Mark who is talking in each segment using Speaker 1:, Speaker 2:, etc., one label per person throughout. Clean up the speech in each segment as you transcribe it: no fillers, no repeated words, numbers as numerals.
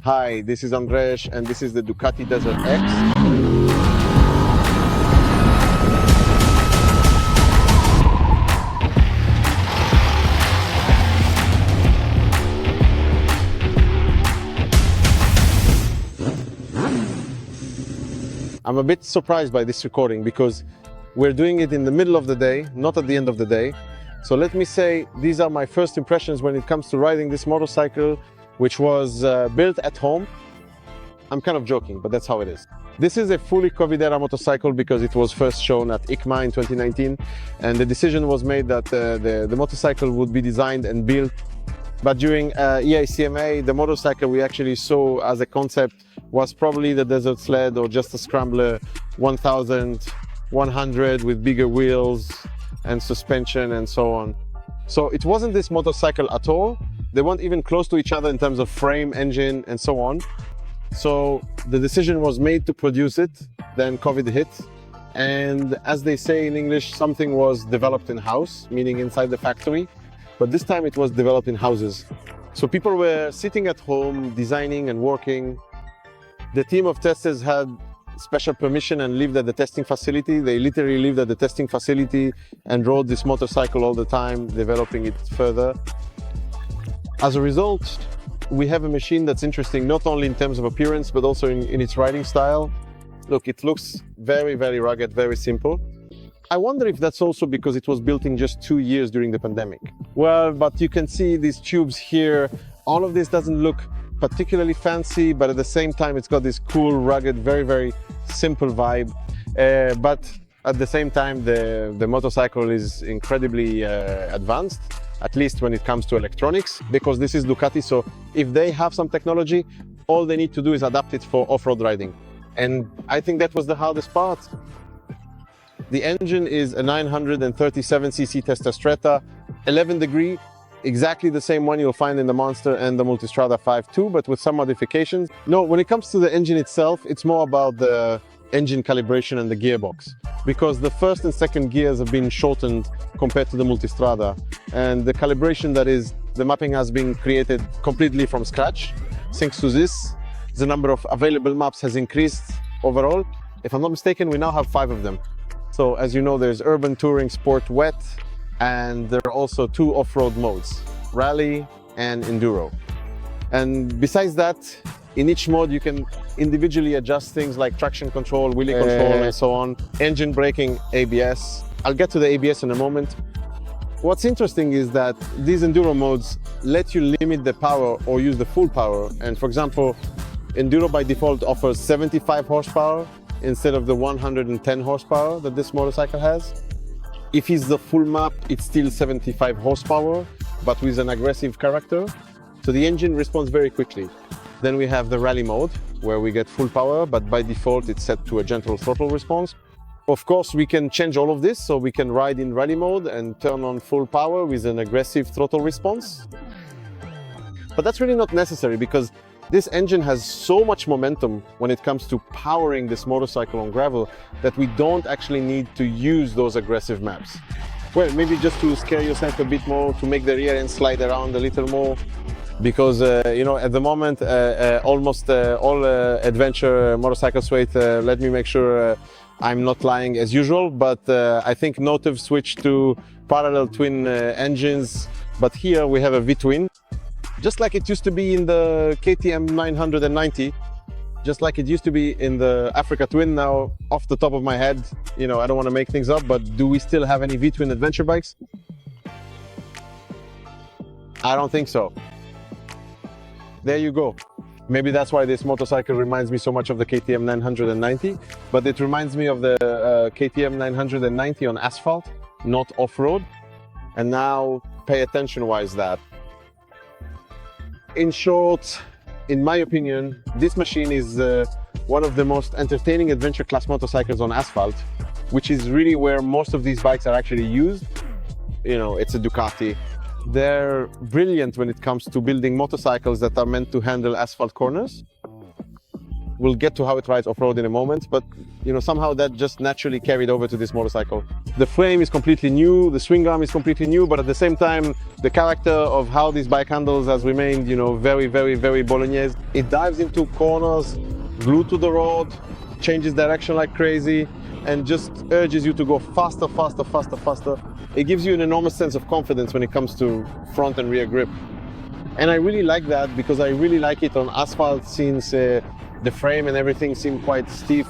Speaker 1: Hi, this is Andres and this is the DUCATI Desert X. I'm a bit surprised by this recording because we're doing it in the middle of the day, not at the end of the day. So let me say, these are my first impressions when it comes to riding this motorcycle, which was built at home. I'm kind of joking, but that's how it is. This is a fully COVID-era motorcycle because it was first shown at ICMA in 2019, and the decision was made that the motorcycle would be designed and built. But during EICMA, the motorcycle we actually saw as a concept was probably the Desert Sled or just a Scrambler 1100 with bigger wheels and suspension and so on. So it wasn't this motorcycle at all. They weren't even close to each other in terms of frame, engine, and so on. So the decision was made to produce it, then COVID hit. And as they say in English, something was developed in-house, meaning inside the factory. But this time it was developed in houses. So people were sitting at home, designing and working. The team of testers had special permission and lived at the testing facility. They literally lived at the testing facility and rode this motorcycle all the time, developing it further. As a result, we have a machine that's interesting, not only in terms of appearance, but also in its riding style. Look, it looks very, very rugged, very simple. I wonder if that's also because it was built in just 2 years during the pandemic. Well, but you can see these tubes here. All of this doesn't look particularly fancy, but at the same time, it's got this cool, rugged, very, very simple vibe. But at the same time, the motorcycle is incredibly advanced, at least when it comes to electronics, because this is Ducati. So if they have some technology, all they need to do is adapt it for off-road riding. And I think that was the hardest part. The engine is a 937cc Testastretta, 11 degree, exactly the same one you'll find in the Monster and the Multistrada 5.2, but with some modifications. No, when it comes to the engine itself, it's more about the engine calibration and the gearbox, because the first and second gears have been shortened compared to the Multistrada, and the calibration, that is, the mapping, has been created completely from scratch. Thanks to this, the number of available maps has increased overall. If I'm not mistaken, we now have 5 of them. So as you know, there's urban, touring, sport, wet, and there are also 2 off-road modes, rally and enduro. And besides that, in each mode you can individually adjust things like traction control, wheelie control, and so on, engine braking, ABS. I'll get to the ABS in a moment. What's interesting is that these enduro modes let you limit the power or use the full power. And for example, enduro by default offers 75 horsepower instead of the 110 horsepower that this motorcycle has. If it's the full map, it's still 75 horsepower, but with an aggressive character. So the engine responds very quickly. Then we have the rally mode, where we get full power, but by default it's set to a gentle throttle response. Of course, we can change all of this, so we can ride in rally mode and turn on full power with an aggressive throttle response. But that's really not necessary, because this engine has so much momentum when it comes to powering this motorcycle on gravel that we don't actually need to use those aggressive maps. Well, maybe just to scare yourself a bit more, to make the rear end slide around a little more, because you know, at the moment almost all adventure motorcycles wait. Let me make sure I'm not lying as usual, but I think Notive switched to parallel twin engines, but here we have a V-twin. Just like it used to be in the KTM 990, just like it used to be in the Africa Twin. Now, off the top of my head, you know, I don't want to make things up, but do we still have any V-twin adventure bikes? I don't think so. There you go. Maybe that's why this motorcycle reminds me so much of the KTM 990, but it reminds me of the KTM 990 on asphalt, not off-road. And now, pay attention, why is that? In short, in my opinion, this machine is one of the most entertaining adventure class motorcycles on asphalt, which is really where most of these bikes are actually used. You know, it's a Ducati. They're brilliant when it comes to building motorcycles that are meant to handle asphalt corners. We'll get to how it rides off-road in a moment, but somehow that just naturally carried over to this motorcycle. The frame is completely new, the swing arm is completely new, but at the same time, the character of how this bike handles has remained, very, very, very Bolognese. It dives into corners, glued to the road, changes direction like crazy, and just urges you to go faster, faster, faster, faster. It gives you an enormous sense of confidence when it comes to front and rear grip. And I really like that because I really like it on asphalt, since the frame and everything seem quite stiff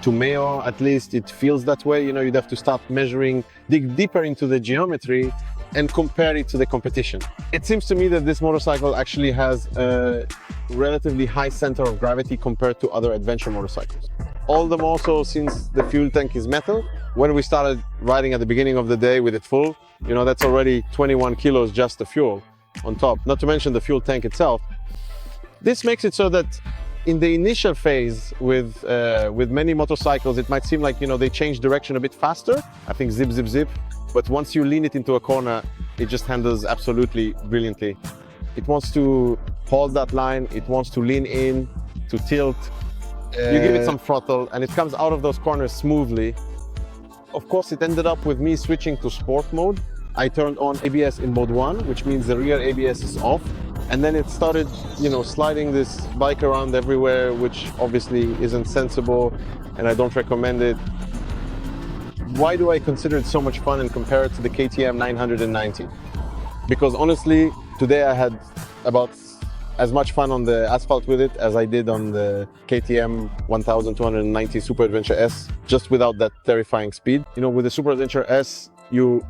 Speaker 1: to Meo. At least it feels that way. You'd have to start measuring, dig deeper into the geometry and compare it to the competition. It seems to me that this motorcycle actually has a relatively high center of gravity compared to other adventure motorcycles. All the more so since the fuel tank is metal. When we started riding at the beginning of the day with it full, that's already 21 kilos just the fuel on top, not to mention the fuel tank itself. This makes it so that in the initial phase with many motorcycles, it might seem like, they change direction a bit faster. I think zip, zip, zip. But once you lean it into a corner, it just handles absolutely brilliantly. It wants to hold that line. It wants to lean in, to tilt. You give it some throttle and it comes out of those corners smoothly. Of course, it ended up with me switching to sport mode. I turned on ABS in mode 1, which means the rear ABS is off. And then it started, sliding this bike around everywhere, which obviously isn't sensible and I don't recommend it. Why do I consider it so much fun and compare it to the KTM 990? Because honestly, today I had about as much fun on the asphalt with it as I did on the KTM 1290 Super Adventure S, just without that terrifying speed. With the Super Adventure S, you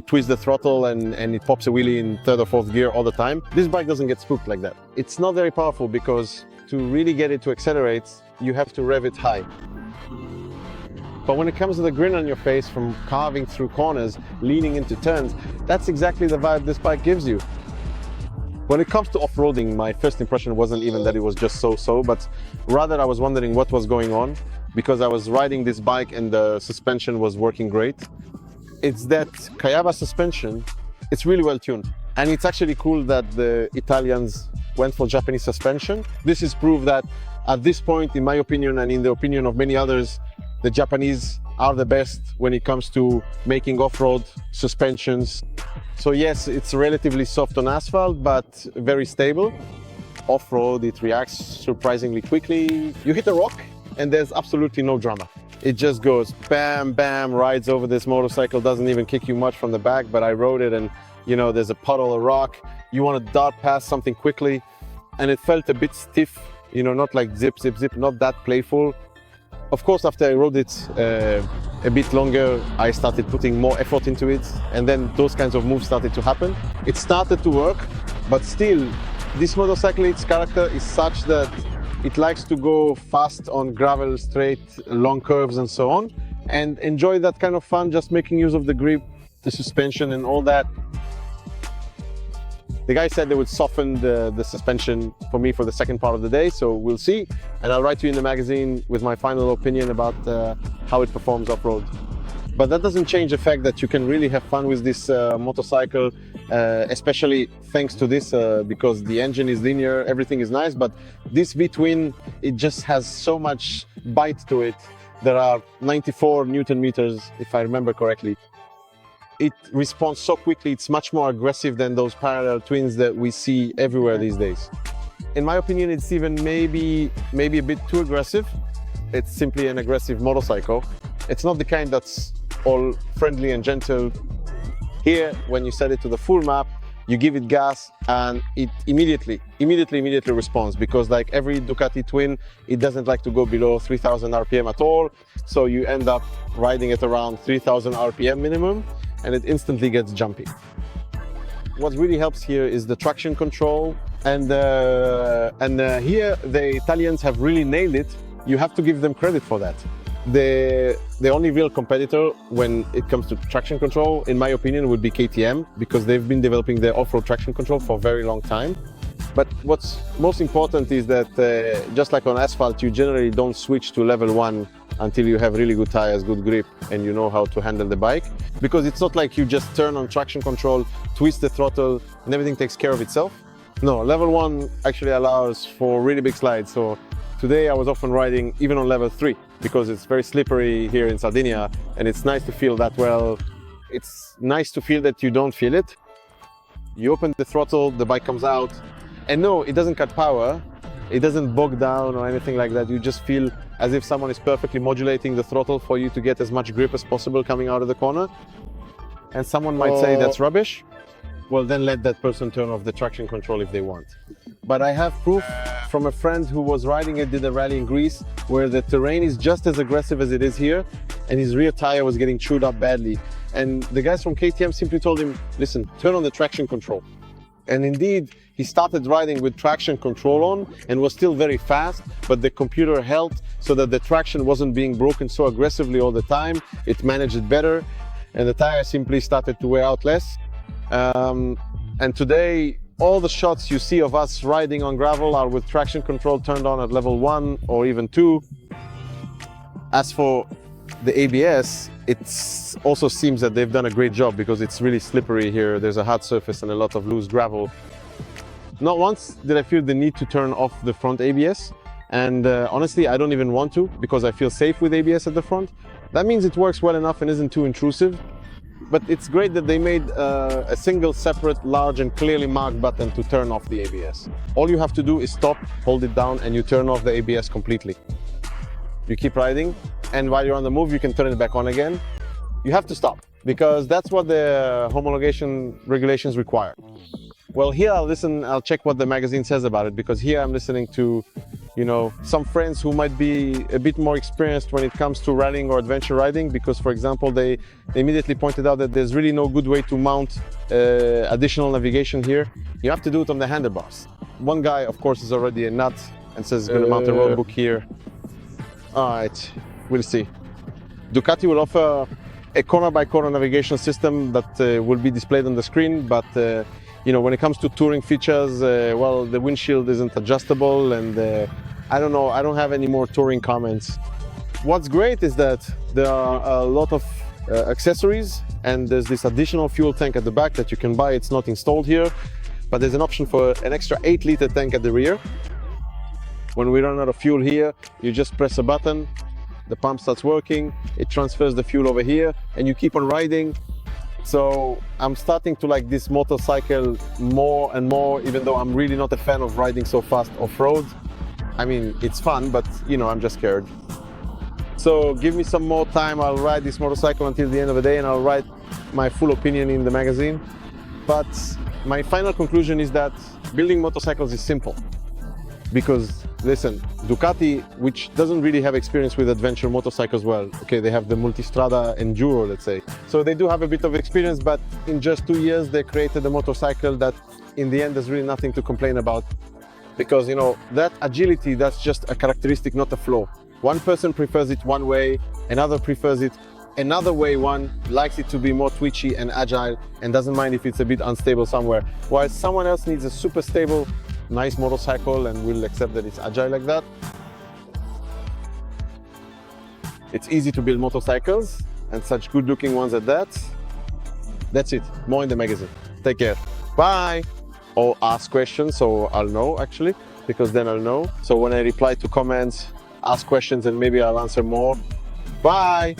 Speaker 1: twist the throttle and it pops a wheelie in third or fourth gear all the time. This bike doesn't get spooked like that. It's not very powerful because to really get it to accelerate, you have to rev it high. But when it comes to the grin on your face from carving through corners, leaning into turns, that's exactly the vibe this bike gives you. When it comes to off-roading, my first impression wasn't even that it was just so-so, but rather I was wondering what was going on, because I was riding this bike and the suspension was working great. It's that Kayaba suspension, it's really well tuned. And it's actually cool that the Italians went for Japanese suspension. This is proof that at this point, in my opinion, and in the opinion of many others, the Japanese are the best when it comes to making off-road suspensions. So yes, it's relatively soft on asphalt, but very stable. Off-road, it reacts surprisingly quickly. You hit a rock and there's absolutely no drama. It just goes bam, bam, rides over this motorcycle, doesn't even kick you much from the back, but I rode it and there's a puddle, a rock. You want to dart past something quickly and it felt a bit stiff, not like zip, zip, zip, not that playful. Of course, after I rode it a bit longer, I started putting more effort into it, and then those kinds of moves started to happen. It started to work, but still, this motorcycle, its character is such that it likes to go fast on gravel, straight, long curves and so on, and enjoy that kind of fun, just making use of the grip, the suspension and all that. The guy said they would soften the suspension for me for the second part of the day, so we'll see. And I'll write to you in the magazine with my final opinion about how it performs off-road. But that doesn't change the fact that you can really have fun with this motorcycle, especially thanks to this, because the engine is linear, everything is nice, but this V-twin, it just has so much bite to it. There are 94 Newton meters, if I remember correctly. It responds so quickly, it's much more aggressive than those parallel twins that we see everywhere these days. In my opinion, it's even maybe a bit too aggressive. It's simply an aggressive motorcycle. It's not the kind that's all friendly and gentle. Here, when you set it to the full map, you give it gas and it immediately responds, because like every Ducati twin, it doesn't like to go below 3000 RPM at all. So you end up riding at around 3000 RPM minimum, and it instantly gets jumpy. What really helps here is the traction control, and here the Italians have really nailed it. You have to give them credit for that. The only real competitor when it comes to traction control, in my opinion, would be KTM, because they've been developing their off-road traction control for a very long time. But what's most important is that just like on asphalt, you generally don't switch to level 1 until you have really good tires, good grip, and you know how to handle the bike. Because it's not like you just turn on traction control, twist the throttle, and everything takes care of itself. No, level 1 actually allows for really big slides. So Today I was often riding even on level 3 because it's very slippery here in Sardinia, and it's nice to feel that, well, it's nice to feel that you don't feel it. You open the throttle, the bike comes out, and no, it doesn't cut power, it doesn't bog down or anything like that. You just feel as if someone is perfectly modulating the throttle for you to get as much grip as possible coming out of the corner. And someone might say that's rubbish. Well, then let that person turn off the traction control if they want. But I have proof from a friend who was riding it, did a rally in Greece, where the terrain is just as aggressive as it is here, and his rear tire was getting chewed up badly. And the guys from KTM simply told him, listen, turn on the traction control. And indeed, he started riding with traction control on and was still very fast, but the computer helped so that the traction wasn't being broken so aggressively all the time. It managed it better, and the tire simply started to wear out less. And today, all the shots you see of us riding on gravel are with traction control turned on at level 1 or even 2. As for the ABS, it also seems that they've done a great job because it's really slippery here. There's a hard surface and a lot of loose gravel. Not once did I feel the need to turn off the front ABS. And honestly, I don't even want to because I feel safe with ABS at the front. That means it works well enough and isn't too intrusive. But it's great that they made a single, separate, large and clearly marked button to turn off the ABS. All you have to do is stop, hold it down, and you turn off the ABS completely. You keep riding, and while you're on the move, you can turn it back on again. You have to stop, because that's what the homologation regulations require. Well, here I'll check what the magazine says about it, because here I'm listening to, you know, some friends who might be a bit more experienced when it comes to rallying or adventure riding, because, for example, they immediately pointed out that there's really no good way to mount additional navigation here. You have to do it on the handlebars. One guy, of course, is already a nut and says he's going to mount a road book here. All right, we'll see. Ducati will offer a corner-by-corner navigation system that will be displayed on the screen, but you know, when it comes to touring features, well, the windshield isn't adjustable, and I don't know, I don't have any more touring comments. What's great is that there are a lot of accessories, and there's this additional fuel tank at the back that you can buy. It's not installed here, but there's an option for an extra 8-liter tank at the rear. When we run out of fuel here, you just press a button, the pump starts working, it transfers the fuel over here, and you keep on riding. So I'm starting to like this motorcycle more and more, even though I'm really not a fan of riding so fast off-road. I mean, it's fun, but you know, I'm just scared. So give me some more time, I'll ride this motorcycle until the end of the day, and I'll write my full opinion in the magazine. But my final conclusion is that building motorcycles is simple. Because, listen, Ducati, which doesn't really have experience with adventure motorcycles, well, okay, they have the Multistrada Enduro, let's say. So they do have a bit of experience, but in just 2 years, they created a motorcycle that, in the end, there's really nothing to complain about. Because, you know, that agility, that's just a characteristic, not a flaw. One person prefers it one way, another prefers it another way, one likes it to be more twitchy and agile and doesn't mind if it's a bit unstable somewhere, while someone else needs a super stable, nice motorcycle and will accept that it's agile like that. It's easy to build motorcycles, and such good looking ones at that. That's it, more in the magazine. Take care, bye! Or ask questions, so I'll know actually, because then I'll know. So when I reply to comments, ask questions and maybe I'll answer more. Bye!